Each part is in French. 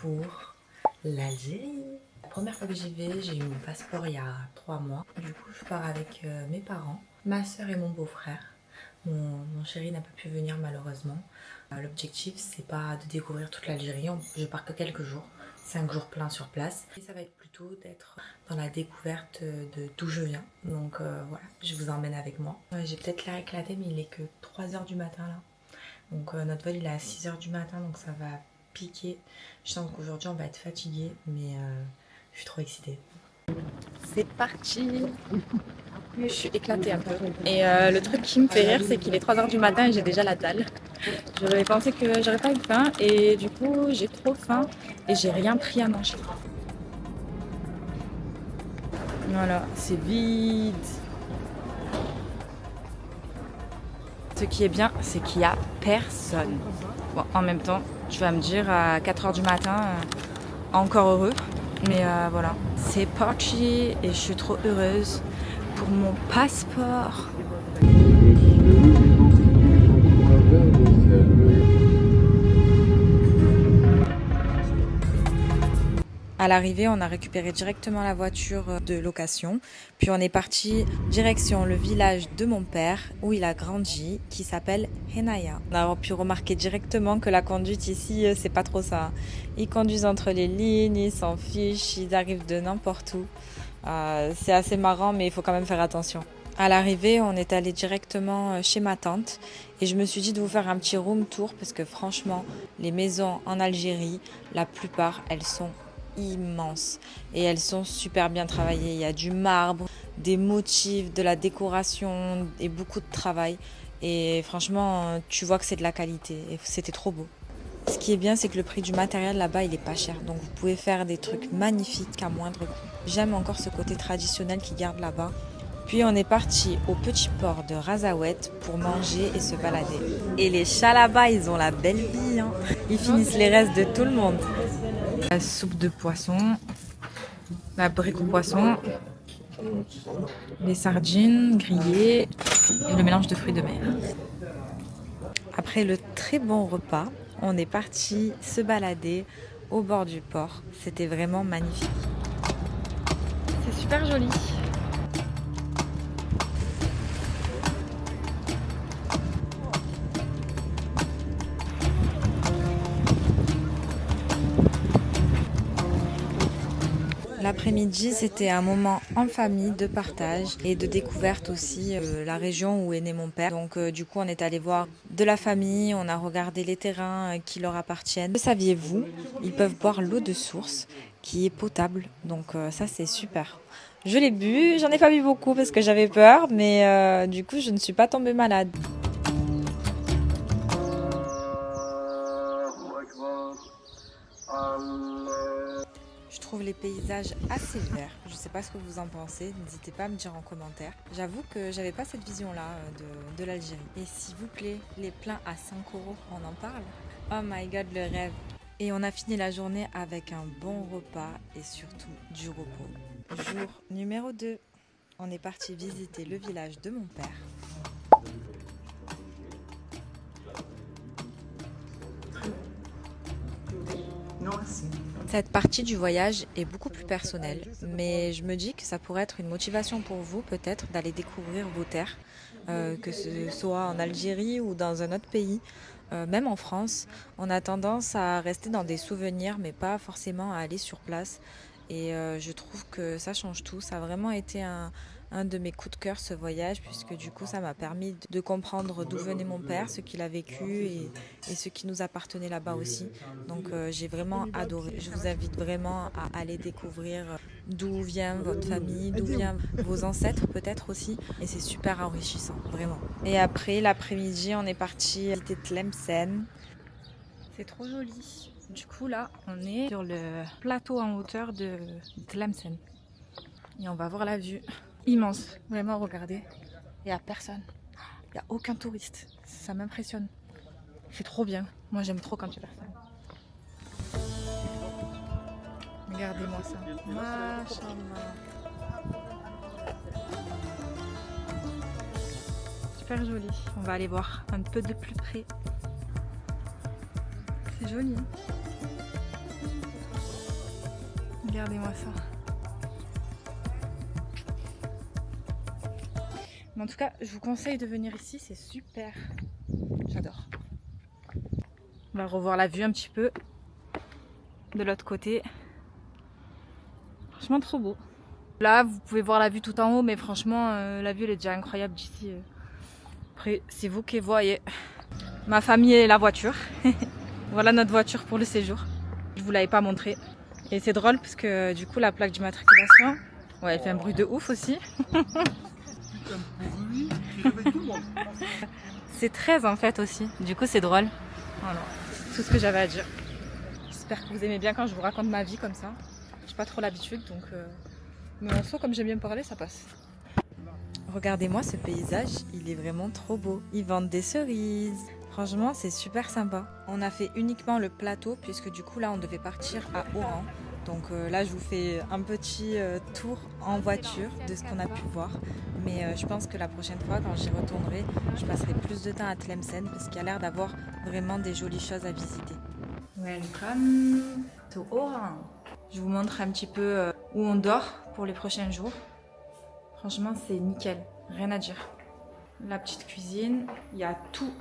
pour l'Algérie. La première fois que j'y vais, j'ai eu mon passeport il y a 3 mois. Du coup, je pars avec mes parents, ma soeur et mon beau-frère. Mon chéri n'a pas pu venir malheureusement. L'objectif, c'est pas de découvrir toute l'Algérie. Je pars que quelques jours, 5 jours pleins sur place. Et ça va être plutôt d'être dans la découverte de d'où je viens. Donc voilà, je vous emmène avec moi. J'ai peut-être l'air éclaté, mais il est que 3h du matin là. Donc notre vol il est à 6h du matin, donc ça va piquer. Je sens qu'aujourd'hui on va être fatigué, mais je suis trop excitée. C'est parti. Je suis éclatée un peu. Et le truc qui me fait rire, c'est qu'il est 3h du matin et j'ai déjà la dalle. J'aurais pensé que j'aurais pas eu faim et du coup j'ai trop faim et j'ai rien pris à manger. Voilà, c'est vide. Ce qui est bien, c'est qu'il n'y a personne. Bon, en même temps, tu vas me dire à 4h du matin, encore heureux. Mais voilà, c'est parti et je suis trop heureuse pour mon passeport. À l'arrivée, on a récupéré directement la voiture de location, puis on est parti direction le village de mon père où il a grandi, qui s'appelle Henaya. On a pu remarquer directement que la conduite ici, c'est pas trop ça. Ils conduisent entre les lignes, ils s'en fichent, ils arrivent de n'importe où. C'est assez marrant, mais il faut quand même faire attention. À l'arrivée, on est allé directement chez ma tante et je me suis dit de vous faire un petit room tour parce que franchement, les maisons en Algérie, la plupart, elles sont immenses et elles sont super bien travaillées. Il y a du marbre, des motifs, de la décoration et beaucoup de travail. Et franchement, tu vois que c'est de la qualité et c'était trop beau. Ce qui est bien, c'est que le prix du matériel là-bas, il est pas cher. Donc vous pouvez faire des trucs magnifiques à moindre coût. J'aime encore ce côté traditionnel qu'ils gardent là-bas. Puis on est parti au petit port de Razaouet pour manger et se balader. Et les chats là-bas, ils ont la belle vie, hein. Ils finissent les restes de tout le monde. La soupe de poisson, la brique au poisson, les sardines grillées et le mélange de fruits de mer. Après le très bon repas, on est parti se balader au bord du port. C'était vraiment magnifique. C'est super joli. L'après-midi, c'était un moment en famille de partage et de découverte aussi la région où est né mon père. Donc du coup, on est allé voir de la famille, on a regardé les terrains qui leur appartiennent. Le saviez-vous? Ils peuvent boire l'eau de source qui est potable. Donc ça, c'est super. Je l'ai bu, j'en ai pas bu beaucoup parce que j'avais peur, mais du coup, je ne suis pas tombée malade. Je trouve les paysages assez verts. Je sais pas ce que vous en pensez, n'hésitez pas à me dire en commentaire. J'avoue que j'avais pas cette vision-là de l'Algérie. Et s'il vous plaît, les plats à 5 €, on en parle? Oh my god, le rêve! Et on a fini la journée avec un bon repas et surtout du repos. Jour numéro 2, on est parti visiter le village de mon père. Cette partie du voyage est beaucoup plus personnelle, mais je me dis que ça pourrait être une motivation pour vous peut-être d'aller découvrir vos terres, que ce soit en Algérie ou dans un autre pays. Même en France, on a tendance à rester dans des souvenirs, mais pas forcément à aller sur place. Et je trouve que ça change tout. Ça a vraiment été un de mes coups de cœur ce voyage, puisque du coup ça m'a permis de comprendre d'où venait mon père, ce qu'il a vécu et ce qui nous appartenait là-bas aussi. Donc j'ai vraiment adoré. Je vous invite vraiment à aller découvrir d'où vient votre famille, d'où viennent vos ancêtres peut-être aussi. Et c'est super enrichissant, vraiment. Et après, l'après-midi, on est parti visiter Tlemcen. C'est trop joli. Du coup, là, on est sur le plateau en hauteur de Tlemcen. Et on va voir la vue. Immense. Vraiment, regardez. Il n'y a personne. Il n'y a aucun touriste. Ça m'impressionne. C'est trop bien. Moi, j'aime trop quand il y a personne. Regardez-moi ça. Machallah. Super joli. On va aller voir un peu de plus près. C'est joli. Regardez-moi ça. Mais en tout cas, je vous conseille de venir ici, c'est super. J'adore. On va revoir la vue un petit peu de l'autre côté. Franchement, trop beau. Là, vous pouvez voir la vue tout en haut, mais franchement, la vue elle est déjà incroyable d'ici. Après, c'est vous qui voyez. Ma famille et la voiture. Voilà notre voiture pour le séjour. Je vous l'avais pas montré. Et c'est drôle parce que du coup, la plaque d'immatriculation, ouais, elle fait un bruit de ouf aussi. C'est 13 en fait aussi. Du coup, c'est drôle. Voilà. Tout ce que j'avais à dire. J'espère que vous aimez bien quand je vous raconte ma vie comme ça. J'ai pas trop l'habitude donc. Mais en soi, comme j'aime bien parler, ça passe. Regardez-moi ce paysage, il est vraiment trop beau. Ils vendent des cerises. Franchement, c'est super sympa. On a fait uniquement le plateau puisque du coup là, on devait partir à Oran. Donc là, je vous fais un petit tour en voiture de ce qu'on a pu voir. Mais je pense que la prochaine fois, quand j'y retournerai, je passerai plus de temps à Tlemcen parce qu'il y a l'air d'avoir vraiment des jolies choses à visiter. Welcome to Oran. Je vous montre un petit peu où on dort pour les prochains jours. Franchement, c'est nickel, rien à dire. La petite cuisine, il y a tout.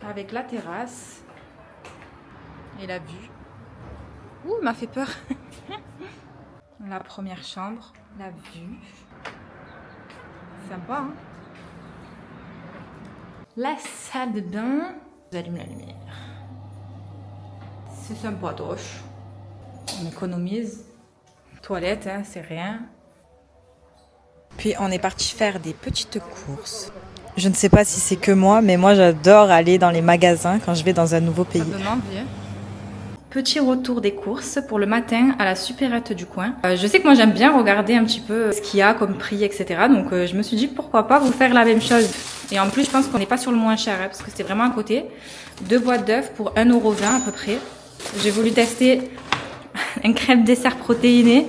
Avec la terrasse et la vue. Ouh, m'a fait peur. La première chambre, la vue. Sympa, hein? La salle de bain. J'allume la lumière. C'est sympa, doche. On économise. Toilette, hein, c'est rien. Puis on est parti faire des petites courses. Je ne sais pas si c'est que moi, mais moi j'adore aller dans les magasins quand je vais dans un nouveau pays. Ça donne envie, hein. Petit retour des courses pour le matin à la supérette du coin. Je sais que moi j'aime bien regarder un petit peu ce qu'il y a comme prix, etc. Donc je me suis dit pourquoi pas vous faire la même chose. Et en plus je pense qu'on n'est pas sur le moins cher, hein, parce que c'était vraiment à côté. 2 boîtes d'œufs pour 1,20 € à peu près. J'ai voulu tester un crème dessert protéiné,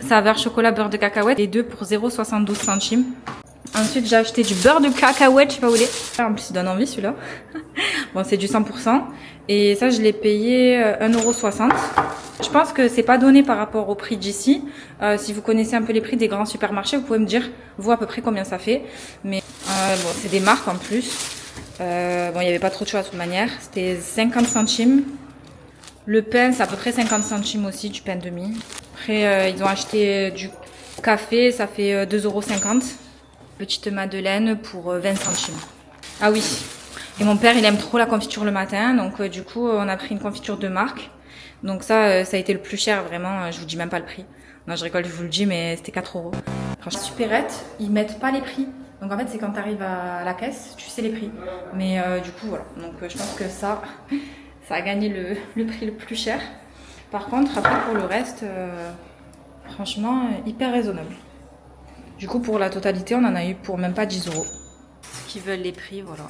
saveur chocolat beurre de cacahuète, les deux pour 0,72 centimes. Ensuite, j'ai acheté du beurre de cacahuète, je sais pas où il est. En plus, il donne envie celui-là. Bon, c'est du 100%. Et ça, je l'ai payé 1,60 €. Je pense que c'est pas donné par rapport au prix d'ici. Si vous connaissez un peu les prix des grands supermarchés, vous pouvez me dire, vous, à peu près combien ça fait. Mais bon, c'est des marques en plus. Bon, il n'y avait pas trop de choix de toute manière. C'était 50 centimes. Le pain, c'est à peu près 50 centimes aussi, du pain demi. Après, ils ont acheté du café, ça fait 2,50 €. Petite madeleine pour 20 centimes. Ah oui, et mon père, il aime trop la confiture le matin, donc du coup, on a pris une confiture de marque. Donc ça a été le plus cher, vraiment, je vous dis même pas le prix. Non, je rigole, je vous le dis, mais c'était 4 €. Franchement, supérette, ils mettent pas les prix. Donc en fait, c'est quand tu arrives à la caisse, tu sais les prix. Mais du coup, voilà. Donc je pense que ça a gagné le prix le plus cher. Par contre, après, pour le reste, franchement, hyper raisonnable. Du coup, pour la totalité, on en a eu pour même pas 10 €. Qui veulent les prix, voilà.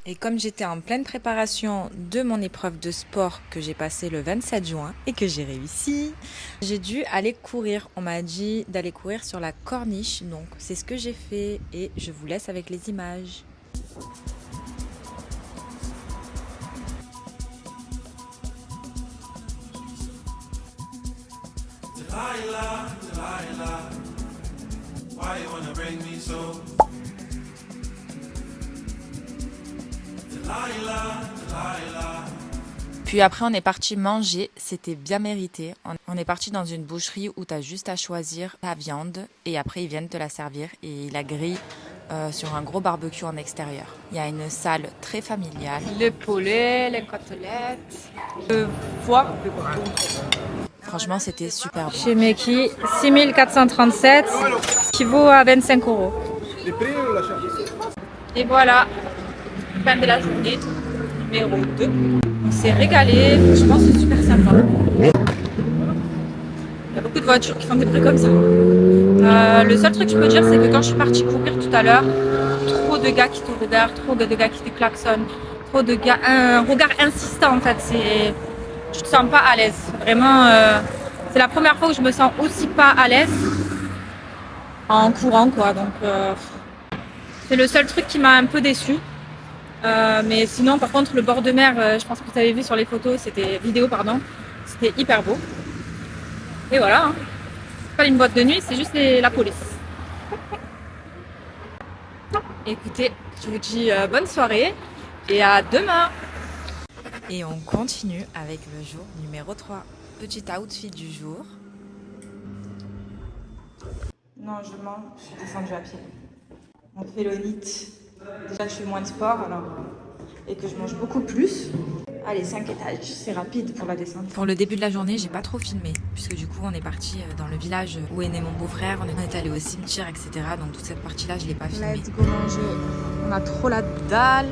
Et comme j'étais en pleine préparation de mon épreuve de sport que j'ai passée le 27 juin et que j'ai réussi, j'ai dû aller courir. On m'a dit d'aller courir sur la corniche, donc c'est ce que j'ai fait et je vous laisse avec les images. Why you wanna bring me so? Puis après on est parti manger, c'était bien mérité. On est parti dans une boucherie où tu as juste à choisir ta viande et après ils viennent te la servir et ils la grillent sur un gros barbecue en extérieur. Il y a une salle très familiale. Le poulet, les côtelettes, le foie. Franchement, c'était super bon. Chez Meki, 6437, qui vaut à 25 €. Et voilà, fin de la journée, numéro 2. On s'est régalé, franchement, c'est super sympa. Il y a beaucoup de voitures qui font des bruits comme ça. Le seul truc que je peux dire, c'est que quand je suis partie courir tout à l'heure, trop de gars qui te regardent, trop de gars qui te klaxonnent, trop de gars, un regard insistant en fait, tu te sens pas à l'aise. Vraiment, c'est la première fois que je me sens aussi pas à l'aise en courant quoi. Donc c'est le seul truc qui m'a un peu déçue. Mais sinon, par contre, le bord de mer, je pense que vous avez vu sur les photos, vidéo, pardon, c'était hyper beau. Et voilà, hein. C'est pas une boîte de nuit, c'est juste la police. Écoutez, je vous dis bonne soirée et à demain. Et on continue avec le jour numéro 3. Petit outfit du jour. Non, je mens, je suis descendue à pied. On fait le NEAT. Déjà, je fais moins de sport alors, et que je mange beaucoup plus. Allez, 5 étages, c'est rapide pour la descente. Pour le début de la journée, j'ai pas trop filmé, puisque du coup, on est parti dans le village où est né mon beau-frère. On est allé au cimetière, etc. Donc toute cette partie-là, je l'ai pas filmée. Let's go manger. On a trop la dalle.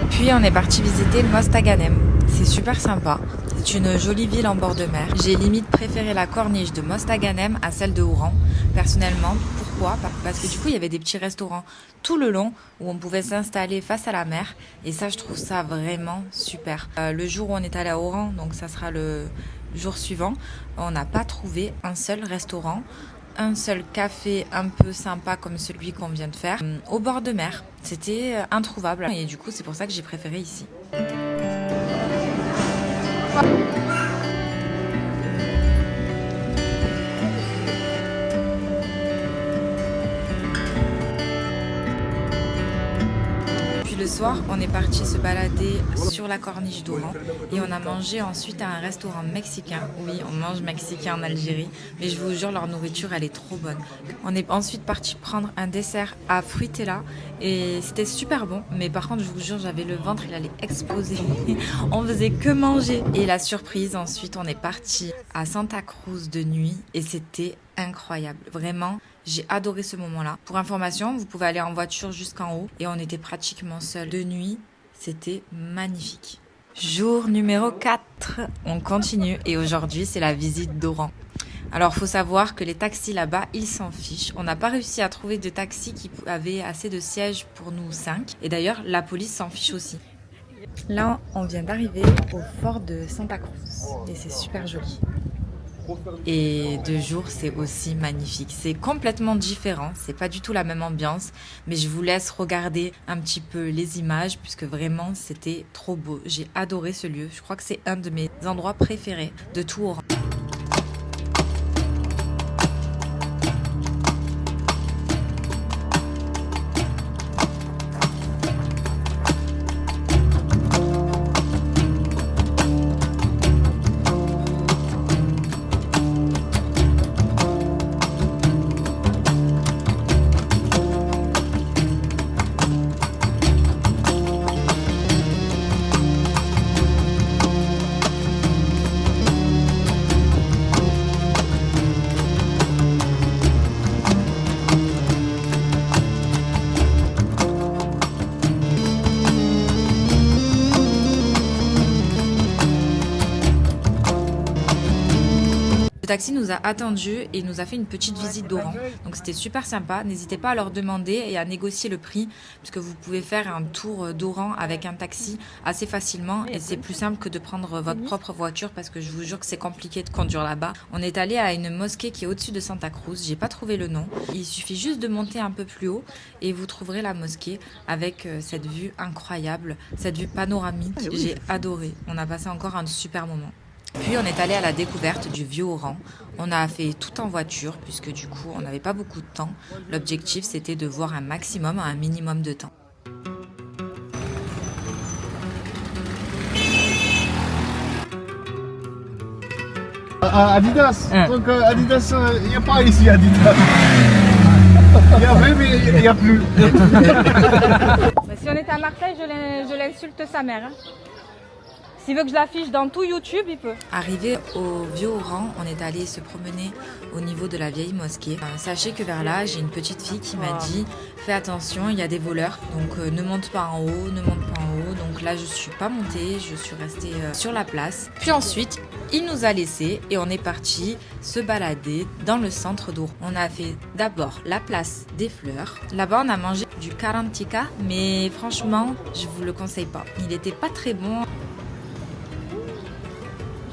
Puis on est parti visiter Mostaganem. C'est super sympa. C'est une jolie ville en bord de mer. J'ai limite préféré la corniche de Mostaganem à celle de Oran. Personnellement, pourquoi? Parce que du coup, il y avait des petits restaurants tout le long où on pouvait s'installer face à la mer. Et ça, je trouve ça vraiment super. Le jour où on est allé à Oran, donc ça sera le jour suivant, on n'a pas trouvé un seul restaurant, un seul café un peu sympa comme celui qu'on vient de faire au bord de mer. C'était introuvable et du coup c'est pour ça que j'ai préféré ici. Le soir, on est parti se balader sur la corniche d'Oran et on a mangé ensuite à un restaurant mexicain. Oui, on mange mexicain en Algérie, mais je vous jure, leur nourriture, elle est trop bonne. On est ensuite parti prendre un dessert à fruitella et c'était super bon, mais par contre, je vous jure, j'avais le ventre, il allait exploser. On faisait que manger. Et la surprise, ensuite, on est parti à Santa Cruz de nuit et c'était incroyable. Vraiment, j'ai adoré ce moment-là. Pour information, vous pouvez aller en voiture jusqu'en haut et on était pratiquement seuls. De nuit, c'était magnifique. Jour numéro 4, on continue et aujourd'hui, c'est la visite d'Oran. Alors, faut savoir que les taxis là-bas, ils s'en fichent. On n'a pas réussi à trouver de taxis qui avaient assez de sièges pour nous 5. Et d'ailleurs, la police s'en fiche aussi. Là, on vient d'arriver au fort de Santa Cruz et c'est super joli. Et de jour, c'est aussi magnifique. C'est complètement différent, c'est pas du tout la même ambiance, mais je vous laisse regarder un petit peu les images puisque vraiment c'était trop beau. J'ai adoré ce lieu. Je crois que c'est un de mes endroits préférés de tout Oran. Le taxi nous a attendus et nous a fait une petite visite d'Oran. Donc c'était super sympa. N'hésitez pas à leur demander et à négocier le prix puisque vous pouvez faire un tour d'Oran avec un taxi assez facilement et c'est plus simple que de prendre votre propre voiture parce que je vous jure que c'est compliqué de conduire là-bas. On est allé à une mosquée qui est au-dessus de Santa Cruz. J'ai pas trouvé le nom. Il suffit juste de monter un peu plus haut et vous trouverez la mosquée avec cette vue incroyable, cette vue panoramique. J'ai adoré. On a passé encore un super moment. Puis on est allé à la découverte du vieux Oran. On a fait tout en voiture puisque du coup on n'avait pas beaucoup de temps. L'objectif c'était de voir un maximum à un minimum de temps. Adidas. Donc Adidas, il n'y a pas ici Adidas. Il y avait mais il n'y a plus. Si on était à Marseille, je l'insulte sa mère. Hein. S'il veut que je l'affiche dans tout YouTube, il peut. Arrivé au vieux Oran, on est allé se promener au niveau de la vieille mosquée. Sachez que vers là, j'ai une petite fille qui m'a dit « Fais attention, il y a des voleurs, donc ne monte pas en haut, ne monte pas en haut. » Donc là, je suis pas montée, je suis restée sur la place. Puis ensuite, il nous a laissés et on est parti se balader dans le centre d'Oran. On a fait d'abord la place des fleurs. Là-bas, on a mangé du karantika, mais franchement, je vous le conseille pas. Il était pas très bon.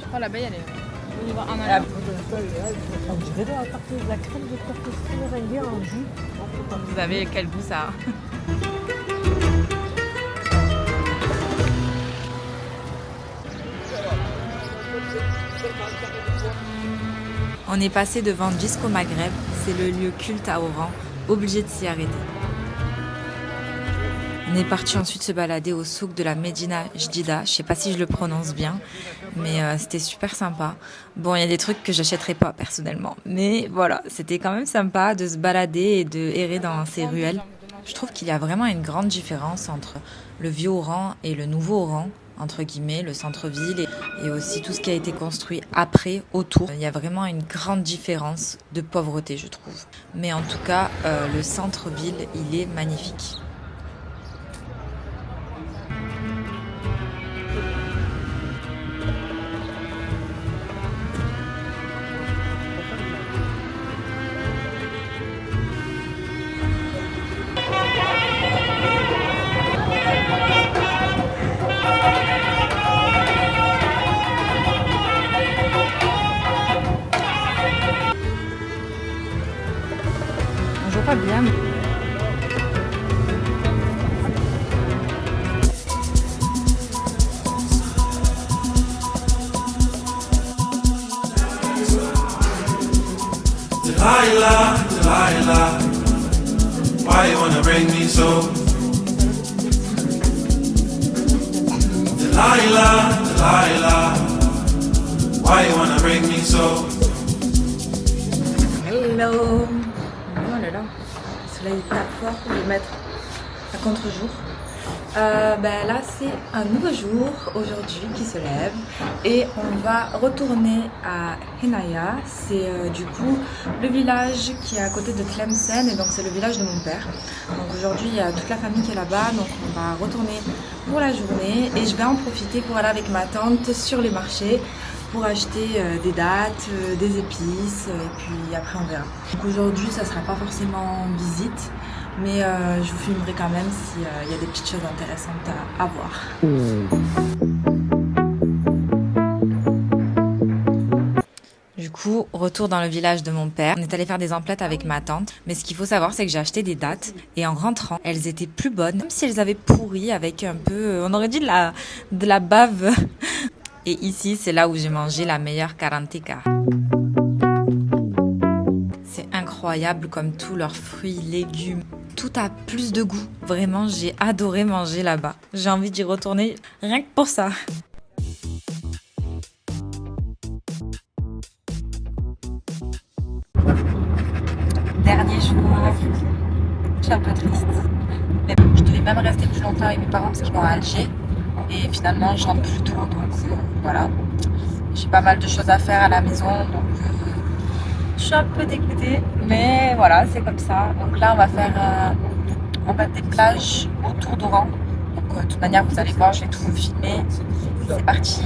crois là-bas, il y a les... On y va en Ah, allant. on dirait de la crème de tourtesque meringuée en jus. Vous avez quel goût ça? On est passé devant Disco Maghreb, c'est le lieu culte à Oran, obligé de s'y arrêter. On est parti ensuite se balader au souk de la Medina Jdida, je sais pas si je le prononce bien, mais c'était super sympa. Bon, il y a des trucs que j'achèterais pas personnellement, mais voilà, c'était quand même sympa de se balader et de errer dans ces ruelles. Je trouve qu'il y a vraiment une grande différence entre le vieux Oran et le nouveau Oran, entre guillemets, le centre-ville et aussi tout ce qui a été construit après, autour. Il y a vraiment une grande différence de pauvreté, je trouve. Mais en tout cas, le centre-ville, il est magnifique. On joue pas bien. Delilah, Delilah, why you wanna bring me so? Delilah, Delilah, why you wanna bring me so? Hello. Oh là là, le soleil tape fort, je vais le mettre à contre-jour. Là c'est un nouveau jour aujourd'hui qui se lève et on va retourner à Henaya. C'est du coup le village qui est à côté de Tlemcen et donc c'est le village de mon père. Donc aujourd'hui il y a toute la famille qui est là-bas, donc on va retourner pour la journée et je vais en profiter pour aller avec ma tante sur les marchés pour acheter des dattes, des épices et puis après on verra. Donc aujourd'hui ça sera pas forcément visite, mais je vous filmerai quand même s'il y a des petites choses intéressantes à voir. Du coup, retour dans le village de mon père. On est allé faire des emplettes avec ma tante. Mais ce qu'il faut savoir, c'est que j'ai acheté des dattes. Et en rentrant, elles étaient plus bonnes. Comme si elles avaient pourri avec un peu... On aurait dit de la bave. Et ici, c'est là où j'ai mangé la meilleure karantika. C'est incroyable comme tous leurs fruits, légumes. Tout a plus de goût. Vraiment, j'ai adoré manger là-bas. J'ai envie d'y retourner rien que pour ça. Dernier jour, je suis un peu triste. Mais bon, je devais même rester plus longtemps avec mes parents parce qu'ils vont à Alger. Et finalement, je rentre plus tôt, donc voilà. J'ai pas mal de choses à faire à la maison, donc je suis un peu dégoûtée. Mais voilà, c'est comme ça. Donc là, on va faire des plages autour d'Oran. Donc de toute manière, vous allez voir, je vais tout vous filmer. C'est parti.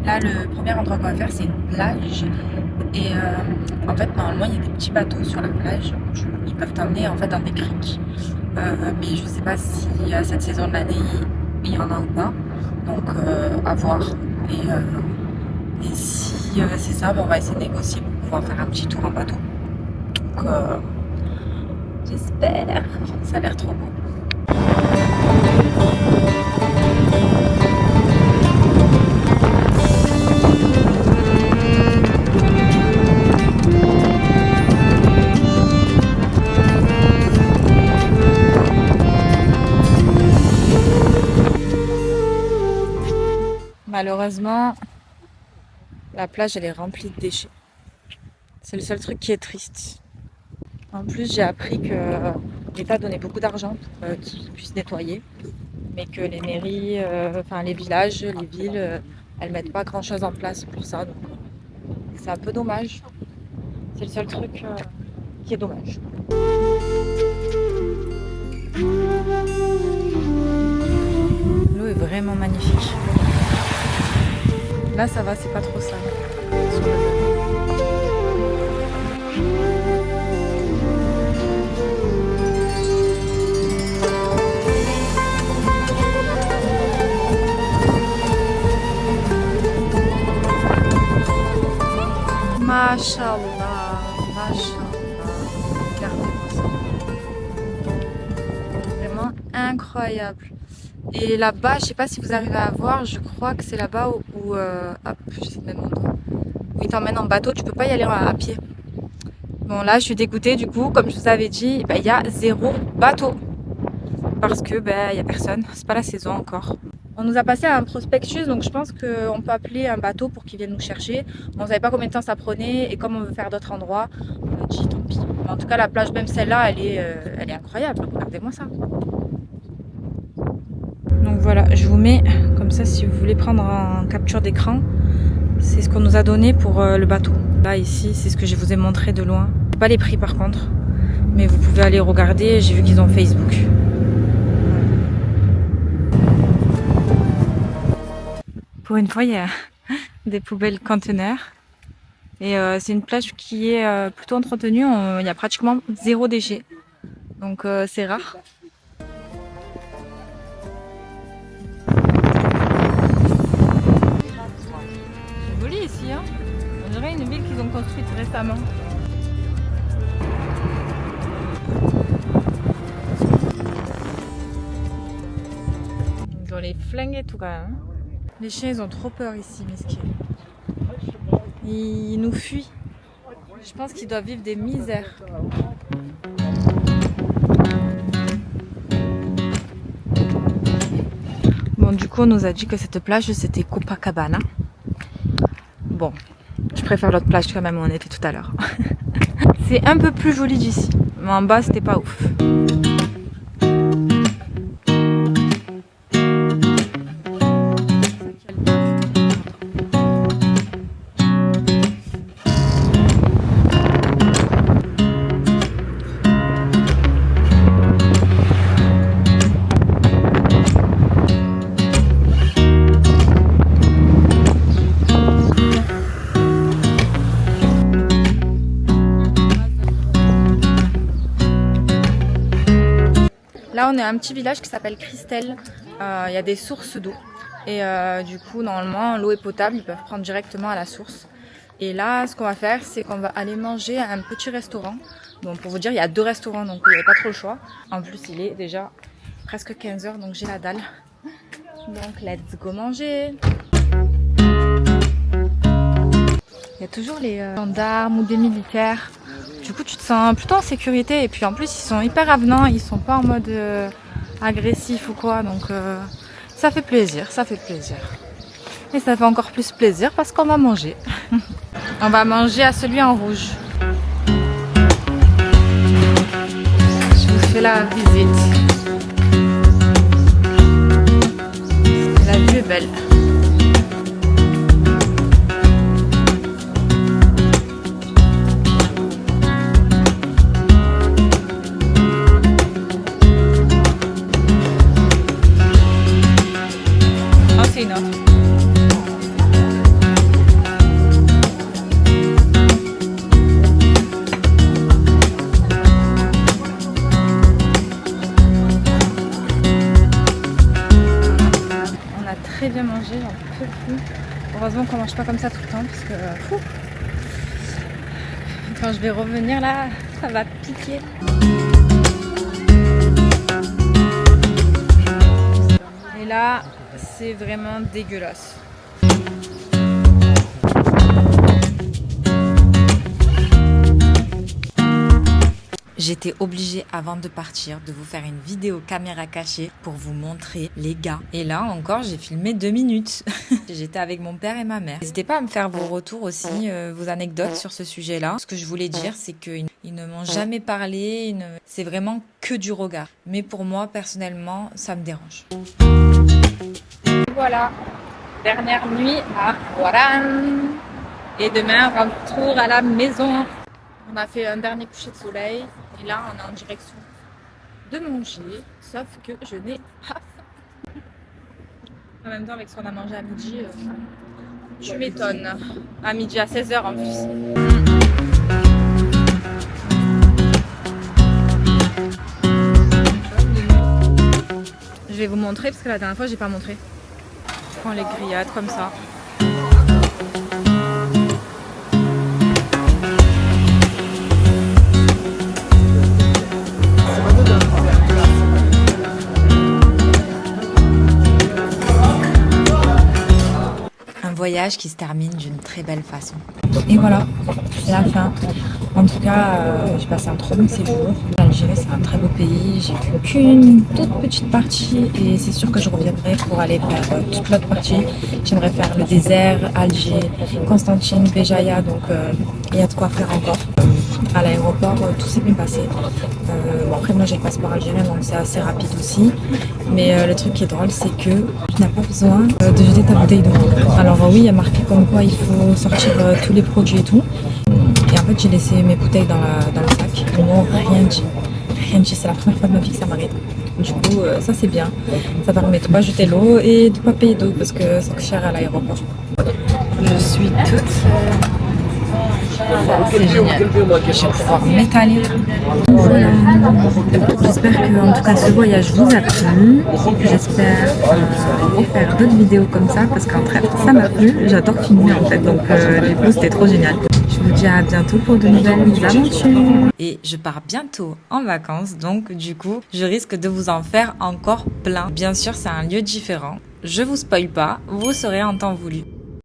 Là, le premier endroit qu'on va faire, c'est une plage. Et en fait, normalement, il y a des petits bateaux sur la plage. Ils peuvent t'emmener en fait dans des criques. Mais je sais pas si à cette saison de l'année, il y en a ou pas. Donc, à voir. Et si c'est ça, on va essayer de négocier pour pouvoir faire un petit tour en bateau. Donc, j'espère. Ça a l'air trop beau. Malheureusement, la plage elle est remplie de déchets. C'est le seul truc qui est triste. En plus, j'ai appris que l'État donnait beaucoup d'argent pour qu'ils puissent nettoyer, mais que les mairies, les villages, les villes, elles mettent pas grand chose en place pour ça. Donc c'est un peu dommage. C'est le seul truc qui est dommage. L'eau est vraiment magnifique. Là, ça va, c'est pas trop sale. Mashallah, mashallah. Regardez-moi ça. Vraiment incroyable. Et là-bas, je sais pas si vous arrivez à voir, je crois que c'est là-bas où hop, j'essaie de mettre mon doigt. Où ils t'emmènent en bateau, tu peux pas y aller à pied. Bon là, je suis dégoûtée du coup, comme je vous avais dit, il y a 0 bateau. Parce que il y a personne, c'est pas la saison encore. On nous a passé un prospectus, donc je pense qu'on peut appeler un bateau pour qu'il vienne nous chercher. On savait pas combien de temps ça prenait et comme on veut faire d'autres endroits, on a dit tant pis. Mais en tout cas, la plage, même celle-là, elle est incroyable. Regardez-moi ça. Donc voilà, je vous mets comme ça si vous voulez prendre en capture d'écran. C'est ce qu'on nous a donné pour le bateau. Là, ici, c'est ce que je vous ai montré de loin. Pas les prix par contre, mais vous pouvez aller regarder. J'ai vu qu'ils ont Facebook. Pour une fois, il y a des poubelles conteneurs. Et c'est une plage qui est plutôt entretenue. Il y a pratiquement 0 déchet. Donc c'est rare. C'est joli ici, hein. On dirait une ville qu'ils ont construite récemment. Ils ont les flingués tout quand même. Les chiens, ils ont trop peur ici, mesquins. Ils nous fuient. Je pense qu'ils doivent vivre des misères. Bon, du coup, on nous a dit que cette plage, c'était Copacabana. Bon, je préfère l'autre plage quand même où on était tout à l'heure. C'est un peu plus joli d'ici. Mais en bas, c'était pas ouf. Là, on est à un petit village qui s'appelle Christelle. Il y a des sources d'eau. Et du coup, normalement, l'eau est potable. Ils peuvent prendre directement à la source. Et là, ce qu'on va faire, c'est qu'on va aller manger à un petit restaurant. Bon, pour vous dire, il y a 2 restaurants, donc il n'y avait pas trop le choix. En plus, il est déjà presque 15 h, donc j'ai la dalle. Donc, let's go manger. Il y a toujours les gendarmes ou des militaires. Du coup, tu te sens plutôt en sécurité. Et puis en plus, ils sont hyper avenants. Ils sont pas en mode agressif ou quoi. Donc ça fait plaisir, ça fait plaisir. Et ça fait encore plus plaisir parce qu'on va manger. On va manger à celui en rouge. Je vous fais la visite. La vue est belle. C'est une autre. On a très bien mangé, j'en peux plus. Heureusement qu'on mange pas comme ça tout le temps parce que quand je vais revenir là, ça va piquer. Et là, c'est vraiment dégueulasse. J'étais obligée avant de partir de vous faire une vidéo caméra cachée pour vous montrer les gars. Et là encore, j'ai filmé 2 minutes. J'étais avec mon père et ma mère. N'hésitez pas à me faire vos retours aussi, vos anecdotes sur ce sujet-là. Ce que je voulais dire, c'est qu'ils ne m'ont jamais parlé. C'est vraiment que du regard. Mais pour moi, personnellement, ça me dérange. Voilà, dernière nuit à Oran. Et demain, retour à la maison. On a fait un dernier coucher de soleil. Et là, on est en direction de manger. Sauf que je n'ai pas faim. En même temps, avec ce qu'on a mangé à midi, tu m'étonnes. À midi, à 16 h en plus. Je vais vous montrer parce que la dernière fois, j'ai pas montré. Je prends les grillades comme ça. voyage qui se termine d'une très belle façon. Et voilà, c'est la fin. En tout cas, j'ai passé un trop bon séjour. L'Algérie, c'est un très beau pays. J'ai vu qu'une toute petite partie et c'est sûr que je reviendrai pour aller faire toute l'autre partie. J'aimerais faire le désert, Alger, Constantine, Béjaïa, donc il y a de quoi faire encore. À l'aéroport, tout s'est bien passé. Bon, après, moi j'ai le passeport algérien, donc c'est assez rapide aussi. Mais le truc qui est drôle, c'est que tu n'as pas besoin de jeter ta bouteille d'eau. Alors oui, il y a marqué comme quoi il faut sortir tous les produits et tout. Et en fait, j'ai laissé mes bouteilles dans le sac. Ils m'ont rien dit. Rien dit, c'est la première fois de ma vie que ça m'arrive. Du coup, ça c'est bien. Ça permet de ne pas jeter l'eau et de ne pas payer d'eau parce que c'est cher à l'aéroport. Je suis toute c'est génial. Je vais pouvoir m'étaler. Voilà. J'espère que en tout cas ce voyage vous a plu. J'espère faire d'autres vidéos comme ça parce qu'en fait ça m'a plu. J'adore filmer en fait, donc du coup c'était trop génial. Je vous dis à bientôt pour de nouvelles aventures. Et je pars bientôt en vacances, donc du coup je risque de vous en faire encore plein. Bien sûr c'est un lieu différent. Je vous spoil pas, vous saurez en temps voulu.